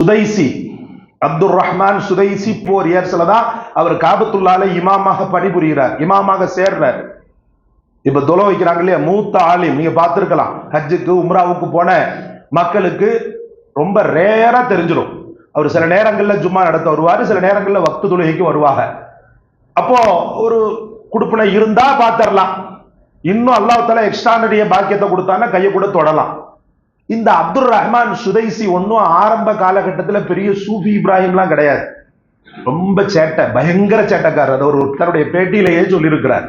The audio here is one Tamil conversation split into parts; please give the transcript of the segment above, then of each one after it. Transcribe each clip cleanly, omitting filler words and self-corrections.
சுதைசி அப்துல் ரஹ்மான் சுதைசி 4 இயர்ஸ்ல தான் அவர் காபத்துல்லால இமாமாக பணிபுரிகிறார், இமாமாக சேர்றார். இப்ப தொலை வைக்கிறாங்க இல்லையா, மூத்த ஆலிம். நீங்க பார்த்திருக்கலாம், ஹஜ்ஜுக்கு உம்ராவுக்கு போன மக்களுக்கு ரொம்ப ரேரா தெரிஞ்சிடும். அவர் சில நேரங்கள்ல ஜும்மா நடத்த வருவாரு, சில நேரங்கள்ல வக்து தொழுகைக்கு வருவாங்க. அப்போ ஒரு குடுப்பினை இருந்தா பாத்திரலாம். இன்னும் அல்லாஹ் தஆலா எக்ஸ்ட்ரானரிய பாக்கியத்தை கொடுத்தானா கையை கூட தொடலாம். இந்த அப்துல் ரஹ்மான் சுதைசி ஒன்னும் ஆரம்ப காலகட்டத்தில் பெரிய சூஃபி இப்ராஹிம்லாம் கிடையாது. ரொம்ப சேட்டை, பயங்கர சேட்டைக்காரர். அது ஒரு தன்னுடைய பேட்டியிலேயே சொல்லியிருக்கிறார்.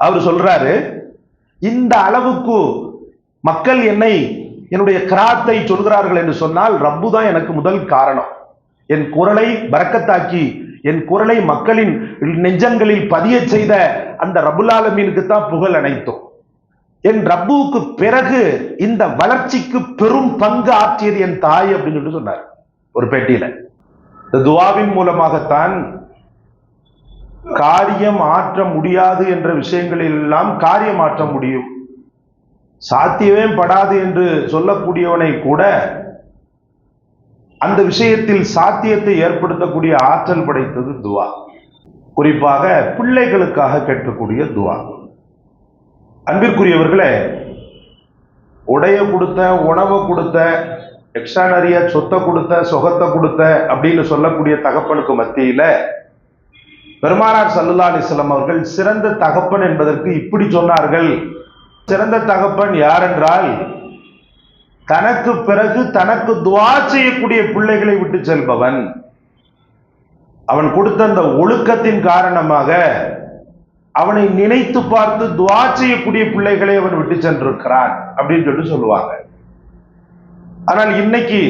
அவர் சொல்றாரு, இந்த அளவுக்கு மக்கள் என்னுடைய கிராத்தை சொல்கிறார்கள் என்று சொன்னால் ரப்பு தான் எனக்கு முதல் காரணம். என் குரலை பரக்கத்தாக்கி என் குரலை மக்களின் நெஞ்சங்களில் பதிய செய்த அந்த ரப்புல் ஆலமீனுக்கு தான் புகழ் அனைத்தும். என் ரப்புவுக்கு பிறகு இந்த வளர்ச்சிக்கு பெரும் பங்கு ஆற்றியது என் தாய் அப்படின்னு சொல்லிட்டு சொன்னார் ஒரு பேட்டியில. இந்த துவாவின் மூலமாகத்தான் காரியம் ஆற்ற முடியாது என்ற விஷயங்களில் எல்லாம் காரியம் ஆற்ற முடியும். சாத்தியமே படாது என்று சொல்லக்கூடியவனை கூட அந்த விஷயத்தில் சாத்தியத்தை ஏற்படுத்தக்கூடிய ஆற்றல் படைத்தது துவா. குறிப்பாக பிள்ளைகளுக்காக கேட்கக்கூடிய துவா. அன்பிற்குரியவர்களே, உடைய கொடுத்த, உணவை கொடுத்த, எக்ஸ்ட்ரா நிறைய சொத்தை கொடுத்த, சொகத்தை கொடுத்த அப்படின்னு சொல்லக்கூடிய தகப்பனுக்கு மத்தியில பெருமானார் ஸல்லல்லாஹு அலைஹி வஸல்லம் அவர்கள் சிறந்த தகப்பன் என்பதற்கு இப்படி சொன்னார்கள். சிறந்த தகப்பன் யார் என்றால், தனக்கு பிறகு தனக்கு துஆ செய்யக்கூடிய பிள்ளைகளை விட்டு செல்பவன். அவன் கொடுத்த அந்த ஒழுக்கத்தின் காரணமாக அவனை நினைத்து பார்த்து துஆ செய்யக்கூடிய பிள்ளைகளை அவன் விட்டு சென்றிருக்கிறான் அப்படின்னு சொல்லிட்டு சொல்லுவாங்க. ஆனால் இன்னைக்கு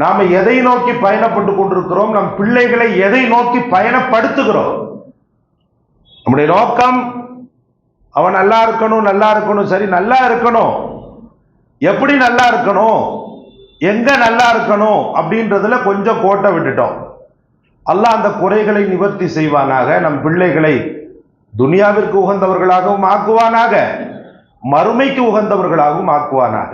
நாம எதை நோக்கி பயணப்பட்டு கொண்டிருக்கிறோம்? நம் பிள்ளைகளை எதை நோக்கி பயணப்படுத்துகிறோம்? நம்முடைய நோக்கம் அவன் நல்லா இருக்கணும், நல்லா இருக்கணும். சரி, நல்லா இருக்கணும். எப்படி நல்லா இருக்கணும், எங்க நல்லா இருக்கணும் அப்படின்றதுல கொஞ்சம் கோட்டை விட்டுட்டோம். அல்லாஹ் அந்த குறைகளை நிவர்த்தி செய்வானாக. நம் பிள்ளைகளை துனியாவிற்கு உகந்தவர்களாகவும் ஆக்குவானாக, மறுமைக்கு உகந்தவர்களாகவும் ஆக்குவானாக.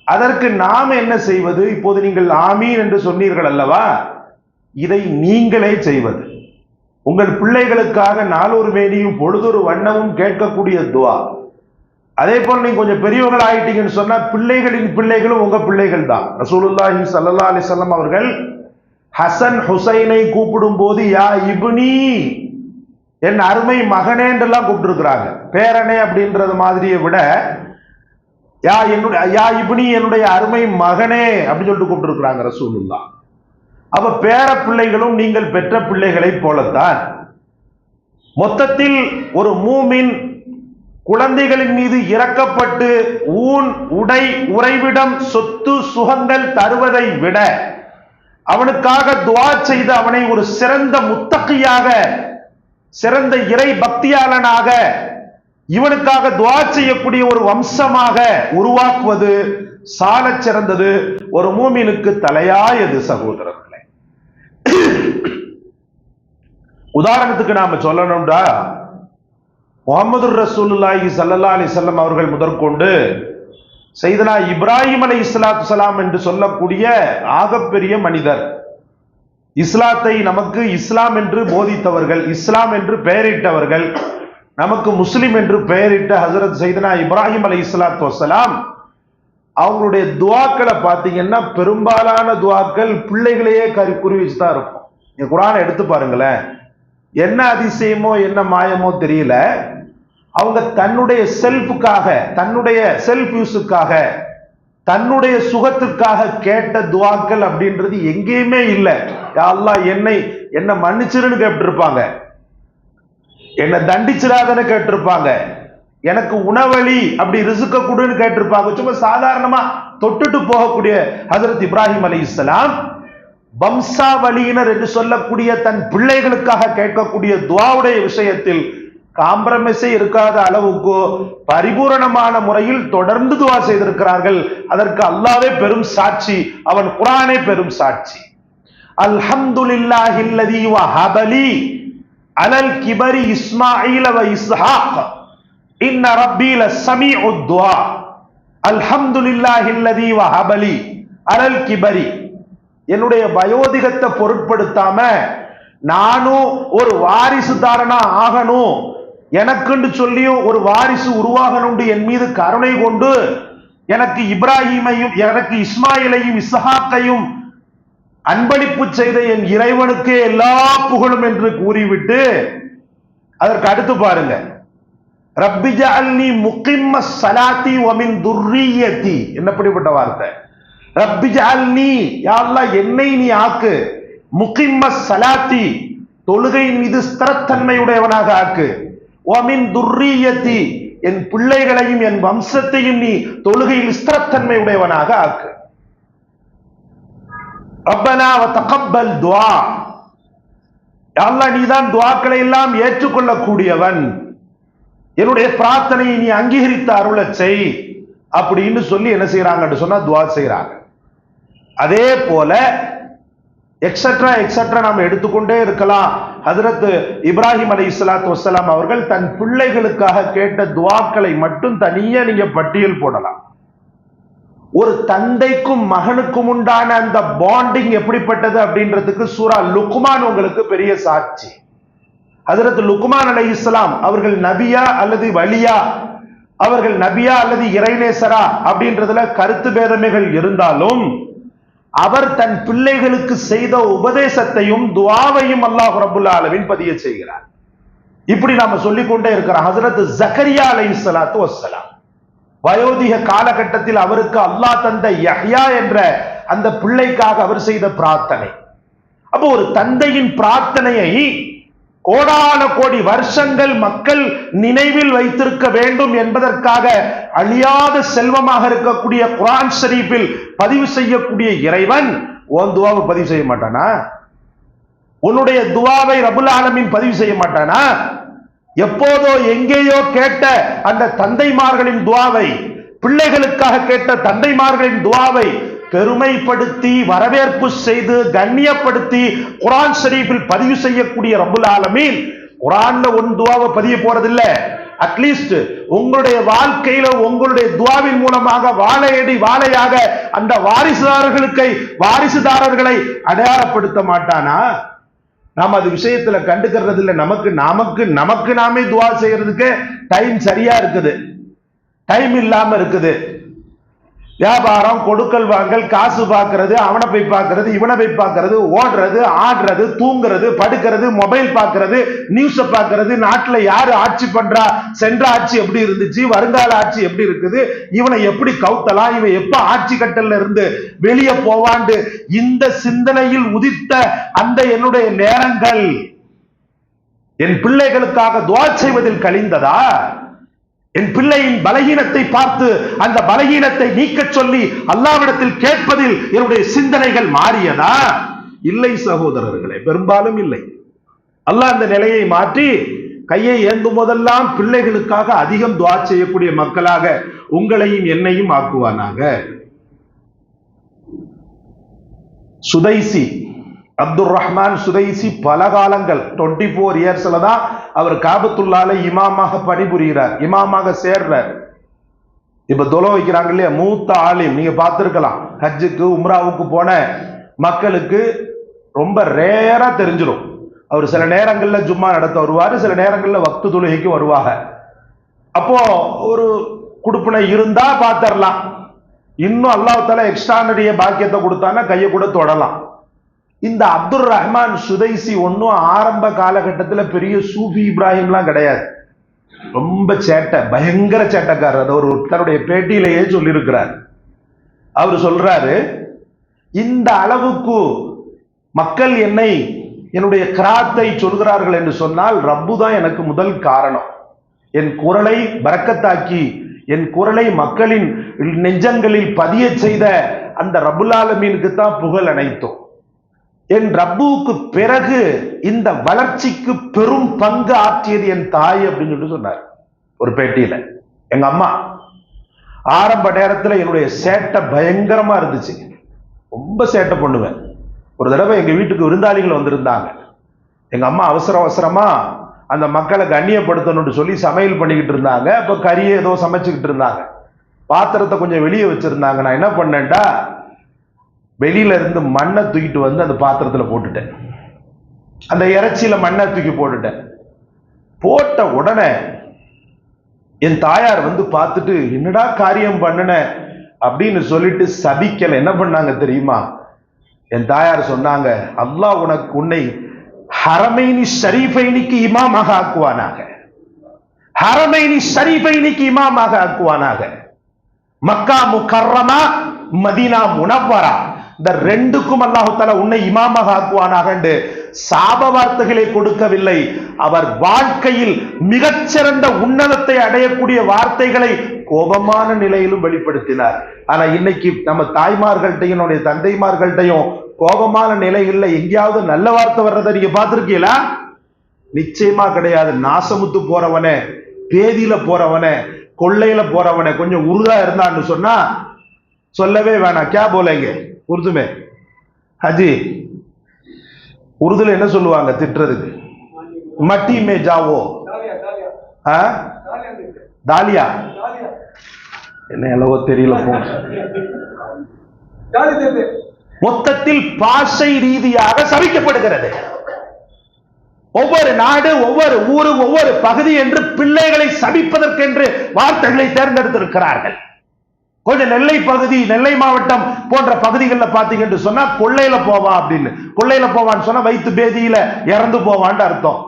அதற்கு நாம் என்ன செய்வது? இப்போது நீங்கள் ஆமீன் என்று சொன்னீர்கள் அல்லவா, இதை நீங்களே செய்வது. உங்கள் பிள்ளைகளுக்காக நாளொரு மேனியும் பொழுதொரு வண்ணமும் கேட்கக்கூடிய துவா. அதே போல நீங்க கொஞ்சம் பெரியவர்கள் ஆயிட்டீங்கன்னு சொன்னா பிள்ளைகளின் பிள்ளைகளும் உங்க பிள்ளைகள் தான். ரசூலுல்லாஹி ஸல்லல்லாஹு அலைஹி வஸல்லம் அவர்கள் ஹசன் ஹுசைனை கூப்பிடும் போது யா இப்னி, என் அருமை மகனே என்றெல்லாம் கூப்பிட்டுருக்கிறாங்க. பேரனே அப்படின்றது மாதிரியை விட யா இப்னி, என்னுடைய அருமை மகனே அப்படின்னு சொல்லிட்டு கூப்பிட்டுருக்கிறாங்க ரசூலுல்லாஹ். அப்ப பேர பிள்ளைகளும் நீங்கள் பெற்ற பிள்ளைகளை போலத்தான். மொத்தத்தில் ஒரு மூமின் குழந்தைகளின் மீது இரக்கப்பட்டு ஊன் உடை உறைவிடம் சொத்து சுகங்கள் தருவதை விட அவனுக்காக துஆ செய்து அவனை ஒரு சிறந்த முத்தகியாக, சிறந்த இறை பக்தியாளனாக, இவனுக்காக துஆ செய்யக்கூடிய ஒரு வம்சமாக உருவாக்குவது சாலச் சிறந்தது. ஒரு மூமினுக்கு தலையாயது சகோதரர்களே. உதாரணத்துக்கு நாம சொல்லணும்டா, முஹம்மது ரசூலுல்லாஹி ஸல்லல்லாஹு அலைஹி வஸல்லம் அவர்கள் முதற்கொண்டு சையதுனா இப்ராஹிம் அலைஹிஸ்ஸலாத்து வஸலாம் என்று சொல்லக்கூடிய ஆகப்பெரிய மனிதர், இஸ்லாத்தை நமக்கு இஸ்லாம் என்று போதித்தவர்கள், இஸ்லாம் என்று பெயரிட்டவர்கள், நமக்கு முஸ்லிம் என்று பெயரிட்ட ஹஜரத் சையதுனா இப்ராஹிம் அலைஹிஸ்ஸலாத்து வஸலாம் அவங்களுடைய துஆக்களை பார்த்தீங்கன்னா பெரும்பாலான துஆக்கள் பிள்ளைகளையே குறி வச்சுதான் இருக்கும். நீங்க குர்ஆனை எடுத்து பாருங்களேன், என்ன அதிசயமோ என்ன மாயமோ தெரியல, அவங்க தன்னுடைய செல்ஃபுக்காக, தன்னுடைய செல்ஃப் யூஸுக்காக, தன்னுடைய சுகத்துக்காக கேட்ட துஆக்கள் அப்படின்றது எங்கேயுமே இல்லை. யா அல்லாஹ் என்ன மன்னிச்சிருன்னு கேட்டிருப்பாங்க, என்னை தண்டிச்சிடாதன்னு கேட்டிருப்பாங்க, எனக்கு உணவளி அப்படி ரிசுக்க கொடுன்னு கேட்டிருப்பாங்க. சும்மா சாதாரணமா தொட்டுட்டு போகக்கூடிய ஹஜரத் இப்ராஹிம் அலைஹிஸ்ஸலாம் வம்சாவளியினர் என்று சொல்லக்கூடிய தன் பிள்ளைகளுக்காக கேட்கக்கூடிய துஆவுடைய விஷயத்தில் காம்ப்ரமைஸே இருக்காத அளவுக்கு பரிபூரணமான முறையில் தொடர்ந்து துஆ செய்திருக்கிறார்கள். அதற்கு அல்லாஹ்வே பெரும் சாட்சி, அவன் குர்ஆனே பெரும் சாட்சி. அல்ஹம்துலில்லாஹில்லதீ வஹபலி அலல் கிபரி இஸ்மாஈல வ இஸ்ஹாக் இன்ன ரப்பி லஸமீஉத் துஆ. அல்ஹம்துலில்லாஹில்லதீ வஹபலி அலல் கிபரி, என்னுடைய வயோதிகத்தை பொருட்படுத்தாம நானும் ஒரு வாரிசுதாரனா ஆகணும், எனக்குன்னு சொல்லியும் ஒரு வாரிசு உருவாகணும் என் மீது கருணை கொண்டு எனக்கு இப்ராஹிமையும் எனக்கு இஸ்மாயிலையும் இஸ்ஹாக்கையும் அன்பளிப்பு செய்த என் இறைவனுக்கே எல்லா புகழும் என்று கூறிவிட்டு அதற்கு அடுத்து பாருங்க, ரப்பி ஜஅல்னி முகிம்ம ஸலாத்தி வ மின் துர்ரிய்யதி. என்னப்படிப்பட்ட வார்த்தை! ரப்பி ஜஅல்னி, யா அல்லாஹ் என்னை நீ ஆக்கு, முகிம்ம ஸலாத்தி தொழுகையின் மீது ஸ்திரத்தன்மையுடையவனாக ஆக்கு, வ மின் துர்ரிய்யதி என் பிள்ளைகளையும் என் வம்சத்தையும் நீ தொழுகையில் ஸ்திரத்தன்மை உடையவனாக ஆக்கு. ரப்பனா வ தகப்பல் துஆ, யா அல்லாஹ் நீதான் துஆக்களை எல்லாம் ஏற்றுக்கொள்ளக்கூடியவன், என்னுடைய பிரார்த்தனையை நீ அங்கீகரித்து அருளச் செய் அப்படின்னு சொல்லி என்ன செய்யறாங்கன்னு சொன்னா துஆ செய்யறாங்க. அதே போல எக்ஸெட்ரா எக்ஸெட்ரா நாம் எடுத்துக்கொண்டே இருக்கலாம். ஹஜ்ரத் இப்ராஹிம் அலைஹிஸ்ஸலாத்து வஸ்ஸலாம் அவர்கள் தன் பிள்ளைகளுக்காக கேட்ட துஆக்களை மட்டும் தனியா நீங்க பட்டியல் போடலாம். ஒரு தந்தைக்கும் மகனுக்கும் உண்டான அந்த பாண்டிங் எப்படிப்பட்டது அப்படின்றதுக்கு சூரா லுக்மான் உங்களுக்கு பெரிய சாட்சி. ஹஜ்ரத் லுக்மான் அலைஹிஸ்ஸலாம் அவர்கள் நபியா அல்லது வலியா, அவர்கள் நபியா அல்லது இறைநேசரா அப்படின்றதுல கருத்து பேதமைகள் இருந்தாலும் அவர் தன் பிள்ளைகளுக்கு செய்த உபதேசத்தையும் துஆவையும் அல்லாஹ் ரப்புல் ஆலமீன் பதிய செய்கிறார். இப்படி நாம சொல்லிக்கொண்டே இருக்கிறோம். ஹஜ்ரத் ஜக்கரியா அலைஹிஸ்ஸலாத்து வஸ்ஸலாம் வயோதிக காலகட்டத்தில் அவருக்கு அல்லாஹ் தந்த யஹ்யா என்ற அந்த பிள்ளைக்காக அவர் செய்த பிரார்த்தனை. அப்போ ஒரு தந்தையின் பிரார்த்தனையை கோடான கோடி வருஷங்கள் மக்கள் நினைவில் வைத்திருக்க வேண்டும் என்பதற்காக அழியாத செல்வமாக இருக்கக்கூடிய குர்ஆன் ஷரீஃபில் பதிவு செய்யக்கூடிய இறைவன் உன் துஆவை பதிவு செய்ய மாட்டானா? உன்னுடைய துஆவை ரப்புல் ஆலமீன் பதிவு செய்ய மாட்டானா? எப்போதோ எங்கேயோ கேட்ட அந்த தந்தைமார்களின் துஆவை, பிள்ளைகளுக்காக கேட்ட தந்தைமார்களின் துஆவை பெருமைப்படுத்தி வரவேற்பு செய்து கண்ணியப்படுத்தி குர்ஆன் ஷரீஃபில் பதிவு செய்யக்கூடிய ரப்புல் ஆலமீன் குர்ஆன்ல ஒரு துஆவை பதிய போறதில்ல. அட்லீஸ்ட் உங்களுடைய வாழ்க்கையில உங்களுடைய துஆவின் மூலமாக வாழையடி வாழையாக அந்த வாரிசுதாரர்களை அடையாளப்படுத்த மாட்டானா? நாம் அது விஷயத்துல கண்டுக்கிறது இல்லை. நமக்கு நாமே துஆ செய்யறதுக்கு டைம் சரியா இருக்குது, டைம் இல்லாம இருக்குது. வியாபாரம், கொடுக்கல் வாங்கல், காசு பார்க்கறது, அவனை போய் பார்க்கறது, இவனை போய் பார்க்கறது, ஓடுறது, ஆடுறது, தூங்குறது, படுக்கிறது, மொபைல் பார்க்கறது, நியூஸ பார்க்கறது, நாட்டுல யாரு ஆட்சி பண்றா, சென்ற ஆட்சி எப்படி இருந்துச்சு, வருங்கால ஆட்சி எப்படி இருக்குது, இவனை எப்படி கவுத்தலாம், இவன் எப்ப ஆட்சி கட்டல்ல இருந்து வெளியே போவாண்டு இந்த சிந்தனையில் உதித்த அந்த என்னுடைய நேரங்கள் என் பிள்ளைகளுக்காக துஆ செய்வதில் கழிந்ததா? என் பிள்ளையின் பலகீனத்தை பார்த்து அந்த பலகீனத்தை நீக்க சொல்லி அல்லாஹ்விடத்தில் கேட்பதில் என்னுடைய சிந்தனைகள் மாறியதா? இல்லை சகோதரர்களே, பெரும்பாலும் இல்லை. அல்லாஹ் அந்த நிலையை மாற்றி கையை ஏந்தும் போதெல்லாம் பிள்ளைகளுக்காக அதிகம் துஆ செய்யக்கூடிய மக்களாக உங்களையும் என்னையும் ஆக்குவானாக. சுதைசி அப்துல் ரஹ்மான் சுதைசி பல காலங்கள் 24 இயர்ஸ்ல தான் அவர் காபத்துல்லால இமாமாக பணிபுரிகிறார், இமாமாக சேர்றார். இப்ப தொலை வைக்கிறாங்க இல்லையா, மூத்த ஆலிம், நீங்க பார்த்திருக்கலாம். ஹஜ்ஜுக்கு உம்ராவுக்கு போன மக்களுக்கு ரொம்ப ரேரா தெரிஞ்சிடும். அவர் சில நேரங்கள்ல ஜும்மா நடத்த வருவாரு, சில நேரங்கள்ல வக்து தொழுகைக்கு வருவாங்க. அப்போ ஒரு குடுப்பினை இருந்தா பார்த்தரலாம். இன்னும் அல்லாஹ் தஆலா எக்ஸ்ட்ரானரிய பாக்கியத்தை கொடுத்தானா கையை கூட தொடலாம். இந்த அப்துல் ரஹ்மான் சுதைசி ஒன்னும் ஆரம்ப காலகட்டத்தில் பெரிய சூஃபி இப்ராஹிம்லாம் கிடையாது. ரொம்ப சேட்டை, பயங்கர சேட்டைக்காரர். அதை ஒரு தன்னுடைய பேட்டியிலேயே சொல்லியிருக்கிறார். அவர் சொல்றாரு, இந்த அளவுக்கு மக்கள் என்னுடைய கிராத்தை சொல்கிறார்கள் என்று சொன்னால் ரப்பு தான் எனக்கு முதல் காரணம். என் குரலை பரக்கத்தாக்கி என் குரலை மக்களின் நெஞ்சங்களில் பதிய செய்த அந்த ரப்புல் ஆலமீனுக்கு தான் புகழ் அனைத்தும். என் ரப்புவுக்கு பிறகு இந்த வளர்ச்சிக்கு பெரும் பங்கு ஆற்றியது என் தாய் அப்படின்னு சொல்லிட்டு சொன்னார் ஒரு பேட்டியில. எங்க அம்மா ஆரம்ப நேரத்தில் என்னுடைய சேட்டை பயங்கரமா இருந்துச்சு, ரொம்ப சேட்டை பண்ணுவேன். ஒரு தடவை எங்க வீட்டுக்கு விருந்தாளிகள் வந்திருந்தாங்க. எங்க அம்மா அவசரமா அந்த மக்களை கண்ணியப்படுத்தணும்னு சொல்லி சமையல் பண்ணிக்கிட்டு இருந்தாங்க. அப்ப கறியை ஏதோ சமைச்சுக்கிட்டு இருந்தாங்க. பாத்திரத்தை கொஞ்சம் வெளியே வச்சிருந்தாங்க. நான் என்ன பண்ணேன்டா, வெளியில இருந்து மண்ணை தூக்கிட்டு வந்து அந்த பாத்திரத்துல போட்டுட்டேன். அந்த இறைச்சியில மண்ணை தூக்கி போட்டுட்டேன். போட்ட உடனே என் தாயார் வந்து பார்த்துட்டு, என்னடா காரியம் பண்ணுன அப்படின்னு சொல்லிட்டு சபிக்கல. என்ன பண்ணாங்க தெரியுமா? என் தாயார் சொன்னாங்க, அல்லாஹ் உன்னை ஹரமைனி ஷரீஃபைனிக்கு இமாமாக ஆக்குவானாக, ஹரமைனி ஷரீஃபைனிக்கு இமாமாக ஆக்குவானாக, மக்கா முகர்ரமா மதீனா முனவ்வரா, இந்த ரெண்டுக்கும் அல்லாஹ் தஆலா உன்னை இமாமாக ஆக்குவானாக என்று சாப வார்த்தைகளை கொடுக்கவில்லை. அவர் வாழ்க்கையில் மிகச்சிறந்த உன்னதத்தை அடையக்கூடிய வார்த்தைகளை கோபமான நிலையிலும் வெளிப்படுத்தினார். ஆனா இன்னைக்கு நம்ம தாய்மார்கள்ட்டையும் நம்முடைய தந்தைமார்கள்ட்டையும் கோபமான நிலைகள்ல எங்கேயாவது நல்ல வார்த்தை வர்றதை நீங்க பார்த்திருக்கீங்களா? நிச்சயமா கிடையாது. நாசமுத்து போறவனே, பேதியில போறவனே, கொள்ளையில போறவனே கொஞ்சம் உருதா இருந்தான்னு சொன்னா சொல்லவே வேணாம். கே போலேங்க உருதுமே ஹஜி, உருதுல என்ன சொல்லுவாங்க திட்டுறதுக்கு? மட்டி மே ஜாவோ, தாலியா, என்ன எல்லவோ தெரியல. மொத்தத்தில் பாஷை ரீதியாக சபிக்கப்படுகிறது. ஒவ்வொரு நாடு, ஒவ்வொரு ஊரு, ஒவ்வொரு பகுதி என்று பிள்ளைகளை சபிப்பதற்கென்று வார்த்தைகளை தேர்ந்தெடுத்திருக்கிறார்கள். கொஞ்சம் நெல்லை பகுதி, நெல்லை மாவட்டம் போன்ற பகுதிகளில் பாத்தீங்கன்னு சொன்னா கொள்ளையில போவான் அப்படின்னு, கொள்ளையில போவான்னு சொன்னா வயிற்று பேதியில இறந்து போவான்னு அர்த்தம்.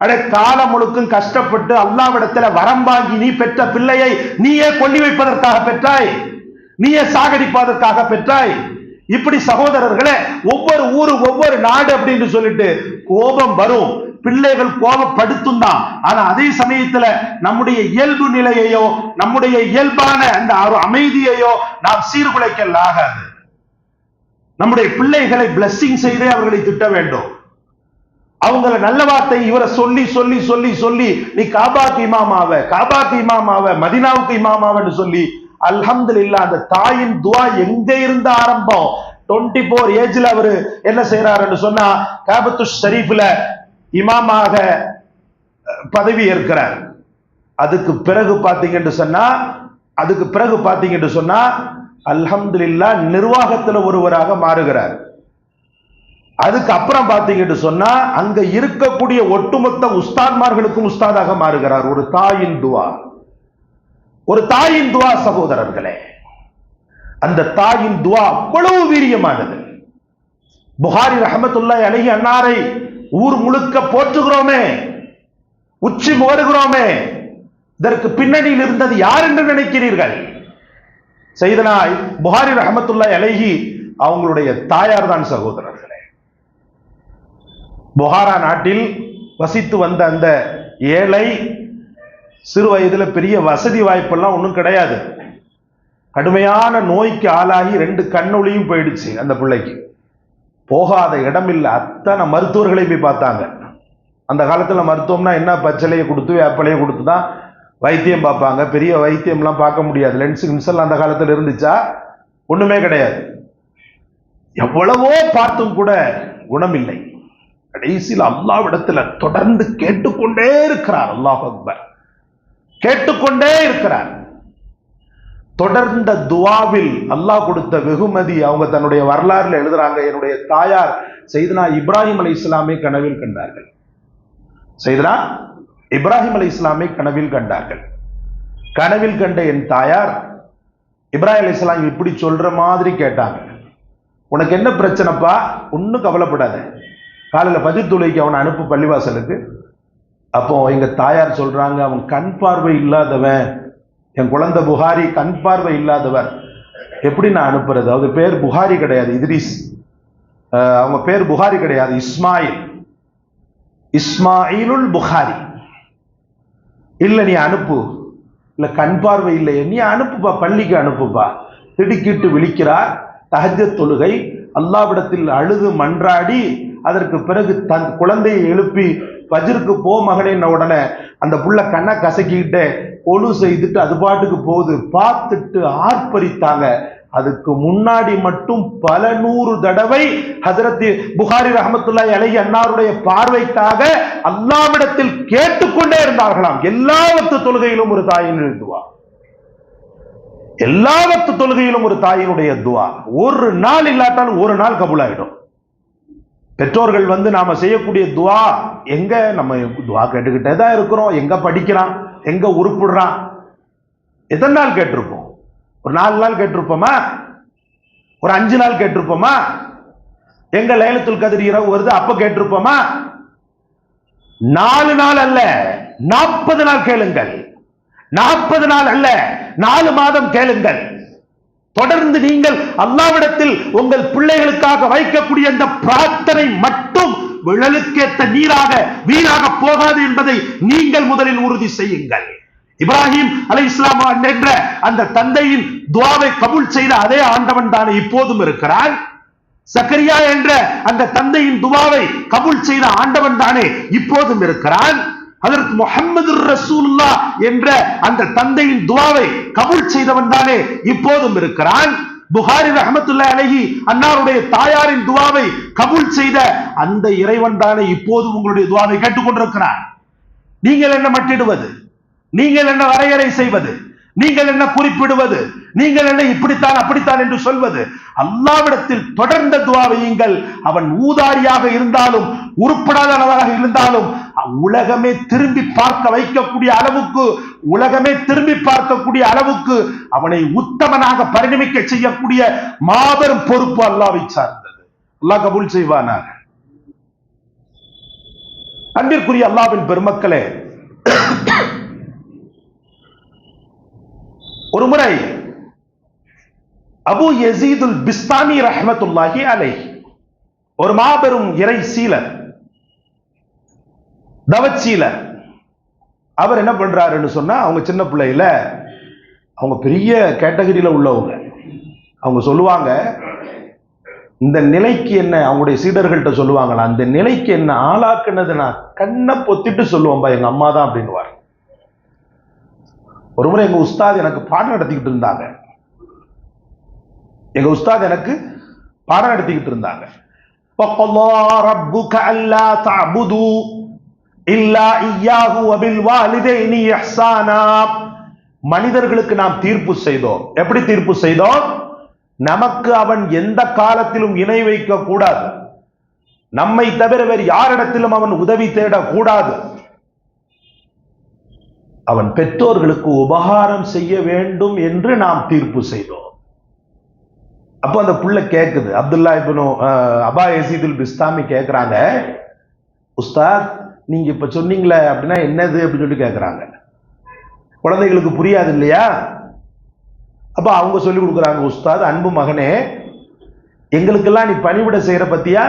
அடே, காலம் முழுக்கும் கஷ்டப்பட்டு அல்லாஹ்விடத்துல வரம்பாங்கி நீ பெற்ற பிள்ளையை நீயே கொல்லி வைப்பதற்காக பெற்றாய், நீயே சாகடிப்பதற்காக பெற்றாய். இப்படி சகோதரர்களே, ஒவ்வொரு ஊரு, ஒவ்வொரு நாடு அப்படின்னு சொல்லிட்டு கோபம் வரும். பிள்ளைகள் கோபப்படுத்தும் தான். ஆனா அதே சமயத்துல நம்முடைய இயல்பு நிலையையோ, நம்முடைய இயல்பான அந்த அமைதியையோ நாம் சீர்குலைக்கல் ஆகாது. நம்முடைய பிள்ளைகளை பிளஸிங் செய்தே அவர்களை திட்ட வேண்டும். அவங்கள நல்ல வார்த்தை இவரை சொல்லி சொல்லி சொல்லி சொல்லி நீ காபாக்கு இமாமாவ, காபாக்கு இமாமாவ, மதினாவுக்கு இமாமாவன்னு சொல்லி அல்ஹம்துலில்லாஹ் அந்த தாயின் துவா எங்க இருந்த ஆரம்பம். 24 ஏஜ்ல அவரு என்ன செய்யறாருன்னு சொன்னா காபத்து ஷரீஃப்ல இமாமாக பதவி ஏற்கிறார். அதுக்கு பிறகு பாத்தீங்கன்னு சொன்னா அல்ஹம்துலில்லாஹ் நிர்வாகத்துல ஒருவராக மாறுகிறார். அதுக்கு அப்புறம் பாத்தீங்கன்னு சொன்னா அங்க இருக்கக்கூடிய ஒட்டுமொத்த உஸ்தாத்மார்களுக்கும் உஸ்தாதாக மாறுகிறார். ஒரு தாயின் துவா, ஒரு தாயின் துவா சகோதரர்களே, அந்த தாயின் துவா அவ்வளவு வீரியமானது. புகாரி ரஹ்மத்துல்லாஹி அலைஹி அன்னாரை ஊர் முழுக்க போற்றுகிறோமே, உச்சி மோருகிறோமே, இதற்கு பின்னணியில் இருந்தது யார் என்று நினைக்கிறீர்கள்? சையதுனா புகாரி ரஹ்மத்துல்லாஹி அலைஹி அவங்களுடைய தாயார் தான் சகோதரர்களே. புகாரா நாட்டில் வசித்து வந்த அந்த ஏழை சிறு வயதுல பெரிய வசதி வாய்ப்பெல்லாம் ஒன்றும் கிடையாது. கடுமையான நோய்க்கு ஆளாகி 2 கண்ணொளியும் போயிடுச்சு அந்த பிள்ளைக்கு. போகாத இடம் இல்லை, அத்தனை மருத்துவர்களை போய் பார்த்தாங்க. அந்த காலத்துல மருத்துவம்னா என்ன, பச்சளையை கொடுத்து வேப்பலையை கொடுத்து தான் வைத்தியம் பார்ப்பாங்க. பெரிய வைத்தியம்லாம் பார்க்க முடியாது. லென்ஸ் கின்சல் அந்த காலத்துல இருந்துச்சா? ஒண்ணுமே கிடையாது. எவ்வளவோ பார்த்தும் கூட குணமில்லை. கடைசியில் அல்லாஹ்விடத்துல தொடர்ந்து கேட்டுக்கொண்டே இருக்கிறார். அல்லாஹ் அக்பர், கேட்டுக்கொண்டே இருக்கிறார். தொடர்ந்த துவாவில் அல்லாஹ் கொடுத்த வெகுமதி. அவங்க தன்னுடைய வரலாறுல எழுதுறாங்க, என்னுடைய தாயார் சையதுனா இப்ராஹிம் அலைஹிஸ்ஸலாமை கனவில் கண்டார்கள். சையதுனா இப்ராஹிம் அலைஹிஸ்ஸலாமை கனவில் கண்டார்கள். கனவில் கண்ட என் தாயார் இப்ராஹிம் அலைஹிஸ்ஸலாம் இப்படி சொல்ற மாதிரி கேட்டாங்க, உனக்கு என்ன பிரச்சனைப்பா? ஒன்னும் கவலைப்படாத, காலையில ஃபஜ்ர் தொழுகைக்கு அவனை அனுப்பு பள்ளிவாசலுக்கு. அப்போ எங்க தாயார் சொல்றாங்க, அவன் கண் பார்வை இல்லாதவன், என் குழந்தை புகாரி கண் பார்வை இல்லாதவர், எப்படி நான் அனுப்புறது? அவங்க பேர் புகாரி கிடையாது, இத்ரிஸ். அவங்க பேர் புகாரி கிடையாது, இஸ்மாயிலுல் புகாரி. இல்ல நீ அனுப்பு. இல்ல கண் பார்வை இல்லையே, நீ அனுப்புப்பா, பள்ளிக்கு அனுப்புப்பா. திடுக்கிட்டு விழிக்கிறார். தஹஜ்ஜத் தொழுகை, அல்லாஹ்விடத்தில் அழுது மன்றாடி அதற்கு பிறகு தன் குழந்தையை எழுப்பி ஃபஜ்ருக்கு போ மகனேன்ன உடனே அந்த புள்ள கண்ணை கசக்கிக்கிட்டே ஒழு செய்துட்டு அது பாட்டுக்கு போகுது. பார்த்துட்டு ஆர்ப்பரித்தாங்க. அதுக்கு முன்னாடி மட்டும் பல 100 தடவை ஹஜ்ரத் புகாரி ரஹ்மத்துல்லாஹி அலைஹி அன்னாருடைய பார்வைக்காக அல்லாஹ்விடத்தில் கேட்டுக்கொண்டே இருந்தார்களாம். எல்லா வக்து தொழுகையிலும் ஒரு தாயின் துஆ. எல்லா வக்து தொழுகையிலும் ஒரு தாயினுடைய துவா ஒரு நாள் இல்லாட்டாலும் ஒரு நாள் கபூலாயிடும். பெற்றோர்கள் நாம செய்யக்கூடிய துவா, எங்க நம்ம துவா கேட்டுக்கிட்டே தான் இருக்கிறோம். எங்க படிக்கிறான், எங்க உருப்பிடுறான், எத்தனை நாள் கேட்டிருப்போம்? ஒரு 4 நாள் கேட்டிருப்போமா? ஒரு 5 நாள் கேட்டிருப்போமா? எங்க லைலத்துல் கத்ர் இரவு வருது அப்ப கேட்டிருப்போமா? 4 நாள் அல்ல 40 நாள் கேளுங்கள். 40 நாள் அல்ல 4 மாதம் கேளுங்கள். தொடர்ந்து நீங்கள் அல்லாஹ்விடத்தில் உங்கள் பிள்ளைகளுக்காக வைக்கக்கூடிய அந்த பிரார்த்தனை மட்டும் விழலுக்கேற்ற நீராக வீணாக போகாது என்பதை நீங்கள் முதலில் உறுதி செய்யுங்கள். இப்ராஹிம் அலைஹிஸ்ஸலாம் என்ற அந்த தந்தையின் துஆவை கபூல் செய்த அதே ஆண்டவன் தானே இப்போதும் இருக்கிறான். சக்கரியா என்ற அந்த தந்தையின் துஆவை கபூல் செய்த ஆண்டவன் தானே இப்போதும் இருக்கிறான். ஹஜ்ரத் முஹம்மது ரசூலுல்லாஹ் என்ற அந்த தந்தையின் துஆவை கபூல் செய்தவன் தானே இப்போதும் இருக்கிறான். புகாரி ரஹ்மத்துல்லாஹி அலைஹி அன்னாருடைய தாயாரின் துஆவை கபூல் செய்த அந்த இறைவன் தானே இப்போதும் உங்களுடைய துஆவை கேட்டுக்கொண்டிருக்கிறான். நீங்கள் என்ன மட்டிடுவது? நீங்கள் என்ன வரையறை செய்வது? நீங்கள் என்ன குறிப்பிடுவது? நீங்கள் என்ன இப்படித்தான் அப்படித்தான் என்று சொல்வது? அல்லாஹ்விடத்தில் தொடர்ந்த துஆ வையுங்கள். அவன் ஊதாரியாக இருந்தாலும் உருப்படாதவனாக இருந்தாலும் உலகமே திரும்பி பார்க்க வைக்கக்கூடிய அளவுக்கு, உலகமே திரும்பி பார்க்கக்கூடிய அளவுக்கு அவனை உத்தமனாக பரிணமிக்க செய்யக்கூடிய மாபெரும் பொறுப்பு அல்லாஹ்வை சார்ந்தது. அல்லாஹ் கபூல் செய்வானாக. அன்பிற்குரிய அல்லாஹ்வின் பெருமக்களே, ஒரு முறை அபு யஸீதுல் பிஸ்தாமி ரஹ்மத்துல்லாஹி அலைஹி ஒரு மாபெரும் இறை சீலர், தவச்சீலர், அவர் என்ன பண்றாருன்னு சொன்னா, அவங்க சின்ன பிள்ளையில அவங்க பெரிய கேட்டகரியில உள்ளவங்க. அவங்க சொல்லுவாங்க, இந்த நிலைக்கு என்ன, அவங்களுடைய சீடர்கள்ட்ட சொல்லுவாங்களா, அந்த நிலைக்கு என்ன ஆளாக்குனது நான் கண்ணை பொத்திட்டு சொல்லுவேன்பா, எங்க அம்மா தான் அப்படின்னுவார். ஒரு முறை எங்க உஸ்தாத் எனக்கு பாடம் நடத்திக்கிட்டு இருந்தாங்க. எங்க உஸ்தாத் எனக்கு பாடம் நடத்திக்கிட்டு இருந்தாங்க. وَقَضَى رَبُّكَ أَلَّا تَعْبُدُوا إِلَّا إِيَّاهُ وَبِالْوَالِدَيْنِ إِحْسَانًا. மனிதர்களுக்கு நாம் தீர்ப்பு செய்தோம். எப்படி தீர்ப்பு செய்தோம்? நமக்கு அவன் எந்த காலத்திலும் இணை வைக்க கூடாது, நம்மை தவிர வேறு யாரிடத்திலும் அவன் உதவி தேடக்கூடாது, அவன் பெற்றோர்களுக்கு உபகாரம் செய்ய வேண்டும் என்று நாம் தீர்ப்பு செய்தோம். அப்போ அந்த புள்ள கேக்குது, அப்துல்லா இப்னு அபா யஸீதுல் பிஸ்தாமி கேக்குறாங்க, உஸ்தாத் நீங்க இப்ப சொன்னீங்களே அப்படின்னா என்னது அப்படின்னு சொல்லி கேக்குறாங்க. குழந்தைகளுக்கு புரியாது இல்லையா? அப்ப அவங்க சொல்லி கொடுக்குறாங்க, உஸ்தாத் அன்பு மகனே, எங்களுக்கெல்லாம் நீ பணிவிட செய்யற பத்தியா,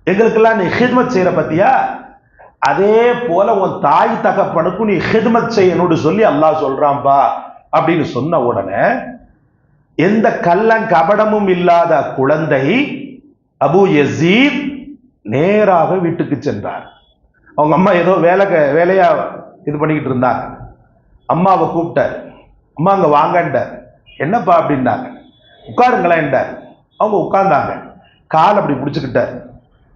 எங்களுக்கெல்லாம் நீ ஹித்மத் செய்யற பத்தியா, அதே போல உன் தாய் தகப்பனுக்கும் நீ ஹித்மத் செய்யணும்னு சொல்லி அல்லாஹ் சொல்றான்பா அப்படின்னு சொன்ன உடனே எந்த கள்ளம் கபடமும் இல்லாத குழந்தை அபு யஸீத் நேராக வீட்டுக்கு சென்றார். அவங்க அம்மா ஏதோ வேலையா இது பண்ணிக்கிட்டு இருந்தாங்க. அம்மாவை கூப்பிட்டார். அம்மா அங்க வாங்கண்டார். என்னப்பா அப்படின்னாங்க. உட்காருங்களேன்டார். அவங்க உட்கார்ந்தாங்க. காலை அப்படி பிடிச்சுக்கிட்டார்.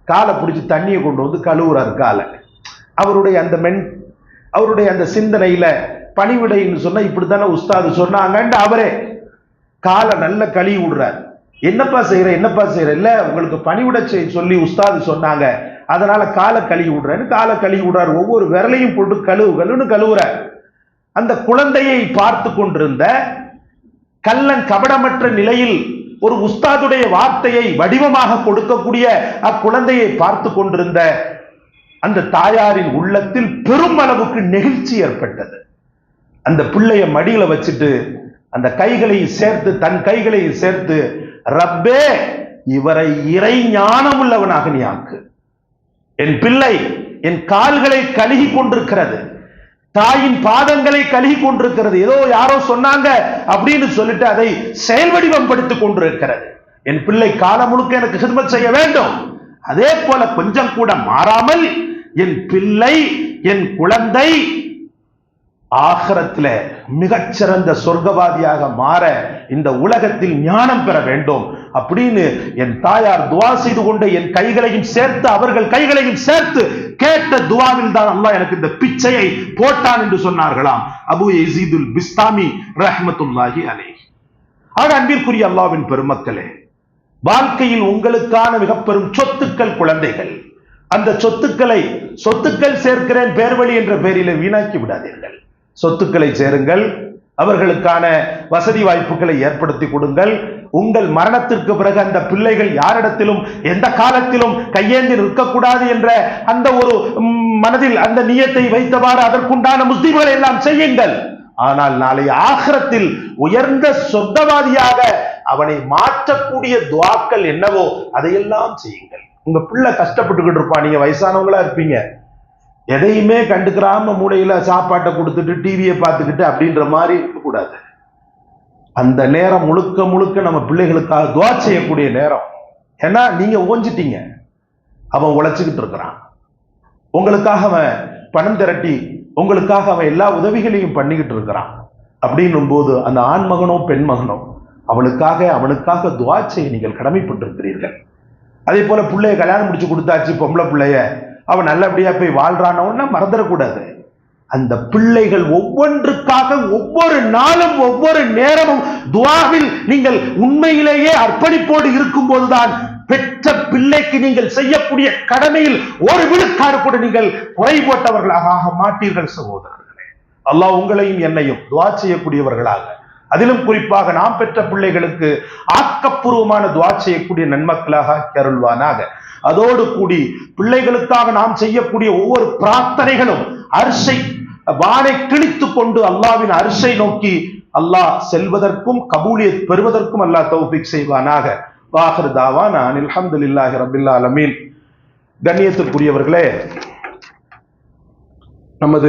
காலை பிடிச்சி தண்ணியை கொண்டு வந்து கழுவுறாரு காலை. அவருடைய அந்த சிந்தனையில பணிவிடைன்னு சொன்னா இப்படித்தானே உஸ்தாது சொன்னாங்கன்னு அவரே காலை நல்ல கழுவி விடுறார். என்னப்பா செய்யற, இல்ல உங்களுக்கு பணிவிட சொல்லி உஸ்தாது சொன்னாங்க, அதனால காலை கழுவி விடுறேன்னு காலை கழுவி விடுறாரு. ஒவ்வொரு விரலையும் போட்டு கழுவுன்னு கழுவுறார். அந்த குழந்தையை பார்த்து கொண்டிருந்த கள்ளன் கபடமற்ற நிலையில் ஒரு உஸ்தாதுடைய வார்த்தையை வடிவமாக கொடுக்கக்கூடிய அக்குழந்தையை பார்த்து கொண்டிருந்த அந்த தாயாரின் உள்ளத்தில் பெரும் அளவுக்கு நெகிழ்ச்சி ஏற்பட்டது. அந்த பிள்ளைய மடியில வச்சுட்டு அந்த கைகளையும் சேர்த்து, தன் கைகளையும் சேர்த்து, ரப்பே இவரை இறை ஞானம் உள்ளவனாக நீ ஆக்கு. என் பிள்ளை என் கால்களை கழுகி கொண்டிருக்கிறது, தாயின் பாதங்களை கழுகி கொண்டிருக்கிறது, ஏதோ யாரோ சொன்னாங்க அப்படின்னு சொல்லிட்டு அதை செயல் வடிவம் படுத்திக் கொண்டிருக்கிறது. என் பிள்ளை காலம் முழுக்க எனக்கு ஹித்மத் செய்ய வேண்டும். அதே போல கொஞ்சம் கூட மாறாமல் என் பிள்ளை, என் குழந்தை ஆகிரத்தில் மிகச்சிறந்த சொர்க்கவாதியாக மாற இந்த உலகத்தில் ஞானம் பெற வேண்டும் அப்படின்னு என் தாயார் துவா செய்து கொண்டு என் கைகளையும் சேர்த்து அவர்கள் கைகளையும் சேர்த்து கேட்ட துவாவில் தான் அல்லாஹ் எனக்கு இந்த பிச்சையை போட்டான் என்று சொன்னார்களாம் அபு யஸீதுல் பிஸ்தாமி ரஹ்மத்துல்லாஹி அலைஹி. ஆக அன்பிற்குரிய அல்லாஹ்வின் பெருமக்களே, வாழ்க்கையில் உங்களுக்கான மிக பெரும் சொத்துக்கள் குழந்தைகள். அந்த சொத்துக்கள் சேர்க்கிறேன் பேர்வழி என்ற பெயரில் வீணாக்கி விடாதீர்கள். சொத்துக்களை சேருங்கள், அவர்களுக்கான வசதி வாய்ப்புகளை ஏற்படுத்தி கொடுங்கள். உங்கள் மரணத்திற்கு பிறகு அந்த பிள்ளைகள் யாரிடத்திலும் எந்த காலத்திலும் கையேந்தி நிற்கக்கூடாது என்ற அந்த ஒரு மனதில் அந்த நியத்தை வைத்தவாறு அதற்குண்டான முஸ்லிம்களை எல்லாம் செய்யுங்கள். ஆனால் நாளை ஆகிரத்தில் உயர்ந்த சொர்க்கவாதியாக அவனை மாற்றக்கூடிய துஆக்கள் என்னவோ அதையெல்லாம் செய்யுங்கள். உங்க பிள்ளை கஷ்டப்பட்டுக்கிட்டு இருப்பான், நீங்க வயசானவங்களா இருப்பீங்க, எதையுமே கண்டுக்கிறாம மூளையில சாப்பாட்டை கொடுத்துட்டு டிவியை பார்த்துக்கிட்டு அப்படின்ற மாதிரி இருக்கக்கூடாது. அந்த நேரம் முழுக்க முழுக்க நம்ம பிள்ளைகளுக்காக துஆ செய்யக்கூடிய நேரம். ஏன்னா நீங்க ஓஞ்சிட்டீங்க, அவன் உழைச்சுக்கிட்டு இருக்கிறான், உங்களுக்காக அவன் பணம் திரட்டி உங்களுக்காக அவன் எல்லா உதவிகளையும் பண்ணிக்கிட்டு இருக்கிறான். அப்படின்னும் போது அந்த ஆண் மகனோ பெண் மகனோ அவனுக்காக துஆ செய்ய நீங்கள் கடமைப்பட்டிருக்கிறீர்கள். அதே போல பிள்ளைய கல்யாணம் முடிச்சு கொடுத்தாச்சு, பொம்பளை பிள்ளைய அவன் நல்லபடியா போய் வாழ்றானோன்னா மறந்துடக்கூடாது. அந்த பிள்ளைகள் ஒவ்வொன்றுக்காக ஒவ்வொரு நாளும் ஒவ்வொரு நேரமும் துஆவில் நீங்கள் உண்மையிலேயே அர்ப்பணிப்போடு இருக்கும் போதுதான் பெற்ற பிள்ளைக்கு நீங்கள் செய்யக்கூடிய கடமையில் ஒரு விழுக்காடு கூட நீங்கள் குறை போட்டவர்களாக ஆக மாட்டீர்கள். சகோதரர்களே, அல்லாஹ் உங்களையும் என்னையும் துஆ செய்யக்கூடியவர்களாக, அதிலும் குறிப்பாக நாம் பெற்ற பிள்ளைகளுக்கு ஆக்கப்பூர்வமான துஆ செய்யக்கூடிய நன்மக்களாக அருள்வானாக. அதோடு கூடி பிள்ளைகளுக்காக நாம் செய்யக்கூடிய ஒவ்வொரு பிரார்த்தனைகளும் அர்ஷை வானை கிழித்துக் கொண்டு அல்லாஹ்வின் அர்ஷை நோக்கி அல்லாஹ் செல்வதற்கும் கபூலியத் பெறுவதற்கும் அல்லாஹ் தௌஃபீக் செய்வானாக. வாஹிர் தாவானா அல்ஹம்துலில்லாஹி ரப்பில் ஆலமீன். கண்ணியத்திற்குரியவர்களே, நமது